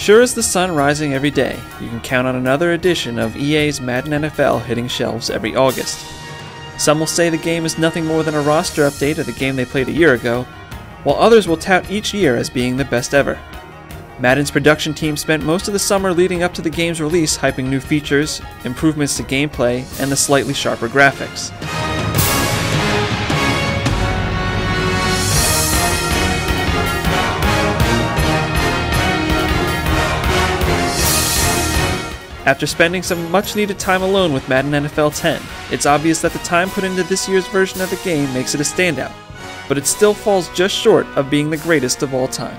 Sure as the sun rising every day, you can count on another edition of EA's Madden NFL hitting shelves every August. Some will say the game is nothing more than a roster update of the game they played a year ago, while others will tout each year as being the best ever. Madden's production team spent most of the summer leading up to the game's release hyping new features, improvements to gameplay, and the slightly sharper graphics. After spending some much-needed time alone with Madden NFL 10, it's obvious that the time put into this year's version of the game makes it a standout, but it still falls just short of being the greatest of all time.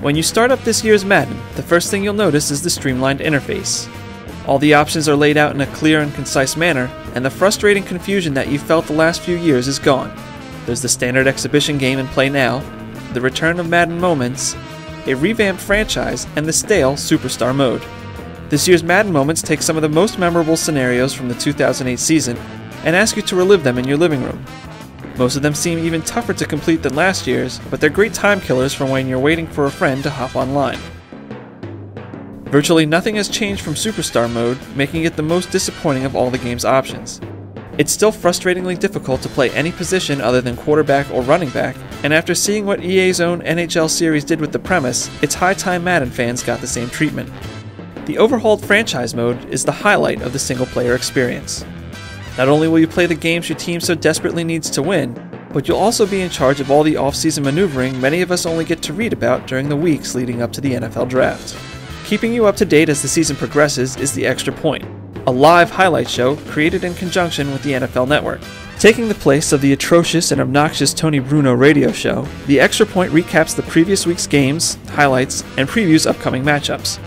When you start up this year's Madden, the first thing you'll notice is the streamlined interface. All the options are laid out in a clear and concise manner, and the frustrating confusion that you've felt the last few years is gone. There's the standard exhibition game and play now, the return of Madden Moments, a revamped franchise, and the stale Superstar mode. This year's Madden Moments take some of the most memorable scenarios from the 2008 season and ask you to relive them in your living room. Most of them seem even tougher to complete than last year's, but they're great time killers for when you're waiting for a friend to hop online. Virtually nothing has changed from Superstar mode, making it the most disappointing of all the game's options. It's still frustratingly difficult to play any position other than quarterback or running back, and after seeing what EA's own NHL series did with the premise, it's high time Madden fans got the same treatment. The overhauled franchise mode is the highlight of the single-player experience. Not only will you play the games your team so desperately needs to win, but you'll also be in charge of all the off-season maneuvering many of us only get to read about during the weeks leading up to the NFL Draft. Keeping you up to date as the season progresses is the Extra Point, a live highlight show created in conjunction with the NFL Network. Taking the place of the atrocious and obnoxious Tony Bruno radio show, the Extra Point recaps the previous week's games, highlights, and previews upcoming matchups.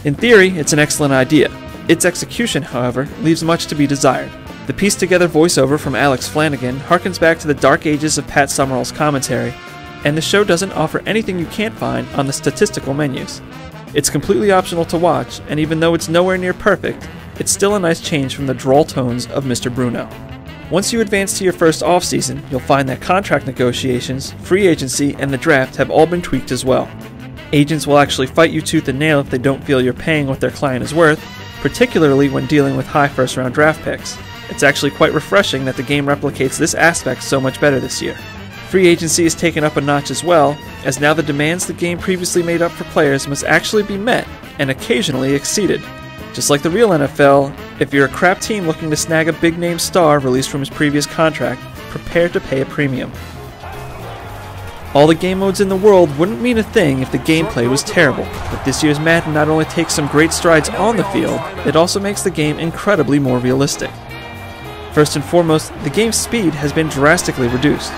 In theory, it's an excellent idea. Its execution, however, leaves much to be desired. The pieced-together voiceover from Alex Flanagan harkens back to the dark ages of Pat Summerall's commentary, and the show doesn't offer anything you can't find on the statistical menus. It's completely optional to watch, and even though it's nowhere near perfect, it's still a nice change from the drawl tones of Mr. Bruno. Once you advance to your first offseason, you'll find that contract negotiations, free agency, and the draft have all been tweaked as well. Agents will actually fight you tooth and nail if they don't feel you're paying what their client is worth, particularly when dealing with high first-round draft picks. It's actually quite refreshing that the game replicates this aspect so much better this year. Free agency is taken up a notch as well, as now the demands the game previously made up for players must actually be met, and occasionally exceeded. Just like the real NFL, if you're a crap team looking to snag a big-name star released from his previous contract, prepare to pay a premium. All the game modes in the world wouldn't mean a thing if the gameplay was terrible, but this year's Madden not only takes some great strides on the field, it also makes the game incredibly more realistic. First and foremost, the game's speed has been drastically reduced.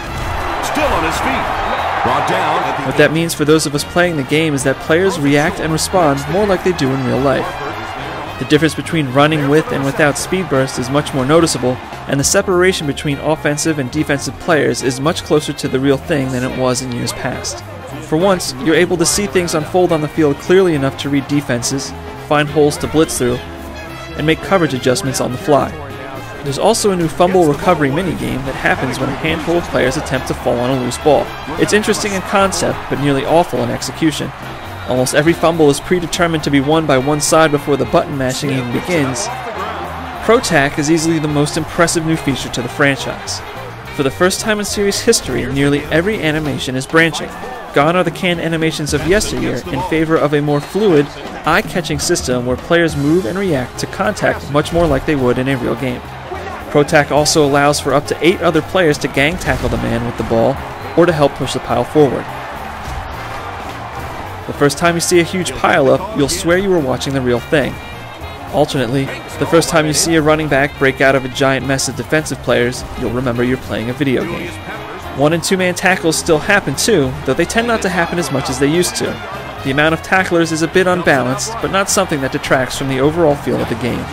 Still on his feet. Brought down. What that means for those of us playing the game is that players react and respond more like they do in real life. The difference between running with and without speed bursts is much more noticeable, and the separation between offensive and defensive players is much closer to the real thing than it was in years past. For once, you're able to see things unfold on the field clearly enough to read defenses, find holes to blitz through, and make coverage adjustments on the fly. There's also a new fumble recovery minigame that happens when a handful of players attempt to fall on a loose ball. It's interesting in concept, but nearly awful in execution. Almost every fumble is predetermined to be won by one side before the button mashing even begins. Pro Tack is easily the most impressive new feature to the franchise. For the first time in series history, nearly every animation is branching. Gone are the canned animations of yesteryear in favor of a more fluid, eye-catching system where players move and react to contact much more like they would in a real game. Pro Tack also allows for up to 8 other players to gang tackle the man with the ball, or to help push the pile forward. The first time you see a huge pile-up, you'll swear you were watching the real thing. Alternately, the first time you see a running back break out of a giant mess of defensive players, you'll remember you're playing a video game. 1- and 2-man tackles still happen too, though they tend not to happen as much as they used to. The amount of tacklers is a bit unbalanced, but not something that detracts from the overall feel of the game.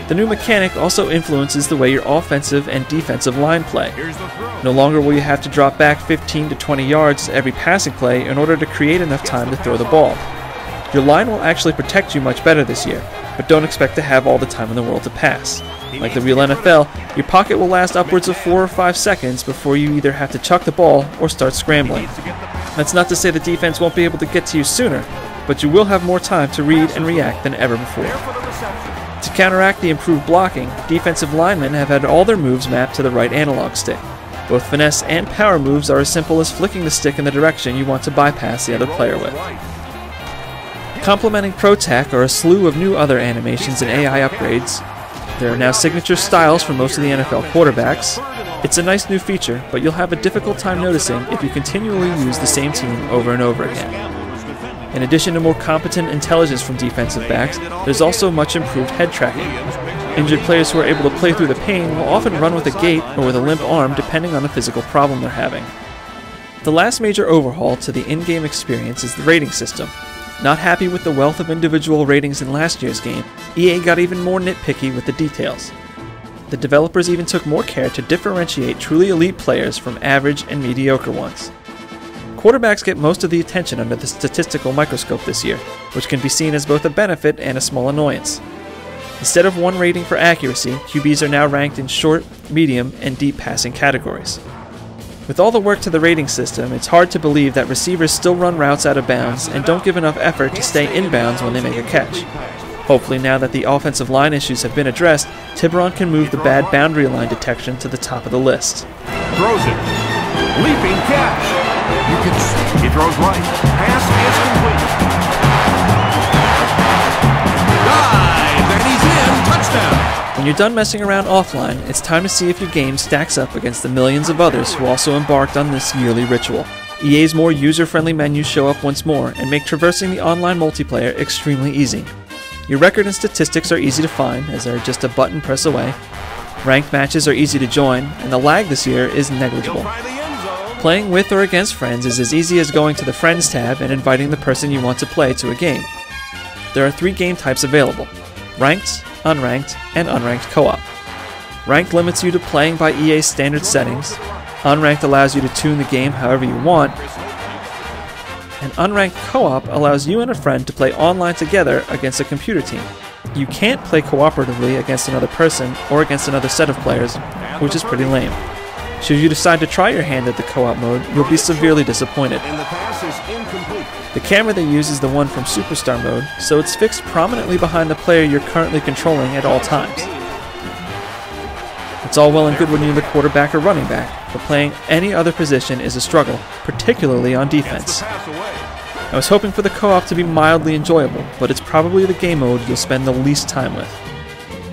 The new mechanic also influences the way your offensive and defensive line play. No longer will you have to drop back 15 to 20 yards every passing play in order to create enough time to throw the ball. Your line will actually protect you much better this year, but don't expect to have all the time in the world to pass. Like the real NFL, your pocket will last upwards of 4 or 5 seconds before you either have to chuck the ball or start scrambling. That's not to say the defense won't be able to get to you sooner, but you will have more time to read and react than ever before. To counteract the improved blocking, defensive linemen have had all their moves mapped to the right analog stick. Both finesse and power moves are as simple as flicking the stick in the direction you want to bypass the other player with. Complementing Pro Tac are a slew of new other animations and AI upgrades. There are now signature styles for most of the NFL quarterbacks. It's a nice new feature, but you'll have a difficult time noticing if you continually use the same team over and over again. In addition to more competent intelligence from defensive backs, there's also much improved head tracking. Injured players who are able to play through the pain will often run with a gait or with a limp arm depending on the physical problem they're having. The last major overhaul to the in-game experience is the rating system. Not happy with the wealth of individual ratings in last year's game, EA got even more nitpicky with the details. The developers even took more care to differentiate truly elite players from average and mediocre ones. Quarterbacks get most of the attention under the statistical microscope this year, which can be seen as both a benefit and a small annoyance. Instead of one rating for accuracy, QBs are now ranked in short, medium, and deep passing categories. With all the work to the rating system, it's hard to believe that receivers still run routes out of bounds and don't give enough effort to stay in bounds when they make a catch. Hopefully now that the offensive line issues have been addressed, Tiburon can move the bad boundary line detection to the top of the list. Throws it. Leaping catch. He throws right. Pass is complete. Dives, and he's in. Touchdown. When you're done messing around offline, it's time to see if your game stacks up against the millions of others who also embarked on this yearly ritual. EA's more user-friendly menus show up once more and make traversing the online multiplayer extremely easy. Your record and statistics are easy to find, as they're just a button press away. Ranked matches are easy to join, and the lag this year is negligible. Playing with or against friends is as easy as going to the Friends tab and inviting the person you want to play to a game. There are 3 game types available: Ranked, Unranked, and Unranked Co-op. Ranked limits you to playing by EA's standard settings, Unranked allows you to tune the game however you want, and Unranked Co-op allows you and a friend to play online together against a computer team. You can't play cooperatively against another person or against another set of players, which is pretty lame. Should you decide to try your hand at the co-op mode, you'll be severely disappointed. The camera they use is the one from Superstar mode, so it's fixed prominently behind the player you're currently controlling at all times. It's all well and good when you're the quarterback or running back, but playing any other position is a struggle, particularly on defense. I was hoping for the co-op to be mildly enjoyable, but it's probably the game mode you'll spend the least time with.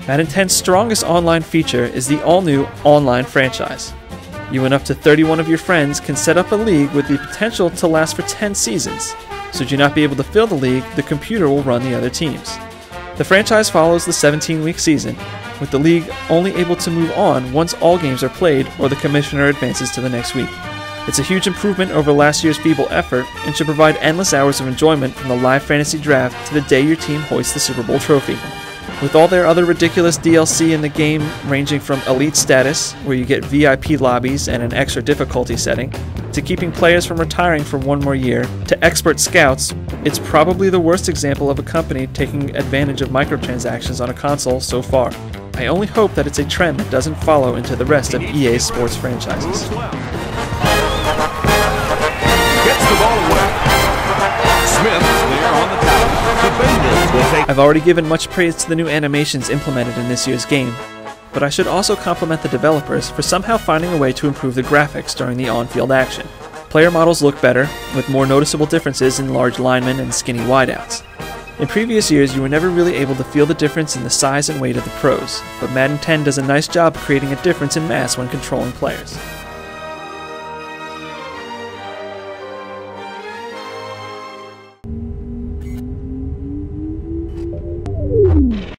Madden 10's strongest online feature is the all-new online franchise. You and up to 31 of your friends can set up a league with the potential to last for 10 seasons. Should you not be able to fill the league, the computer will run the other teams. The franchise follows the 17-week season, with the league only able to move on once all games are played or the commissioner advances to the next week. It's a huge improvement over last year's feeble effort and should provide endless hours of enjoyment from the live fantasy draft to the day your team hoists the Super Bowl trophy. With all their other ridiculous DLC in the game, ranging from Elite Status, where you get VIP lobbies and an extra difficulty setting, to keeping players from retiring for one more year, to Expert Scouts, it's probably the worst example of a company taking advantage of microtransactions on a console so far. I only hope that it's a trend that doesn't follow into the rest of EA's sports franchises. Gets the ball away. Smith there on the top. The Bengals will take. I've already given much praise to the new animations implemented in this year's game, but I should also compliment the developers for somehow finding a way to improve the graphics during the on-field action. Player models look better, with more noticeable differences in large linemen and skinny wideouts. In previous years, you were never really able to feel the difference in the size and weight of the pros, but Madden 10 does a nice job creating a difference in mass when controlling players.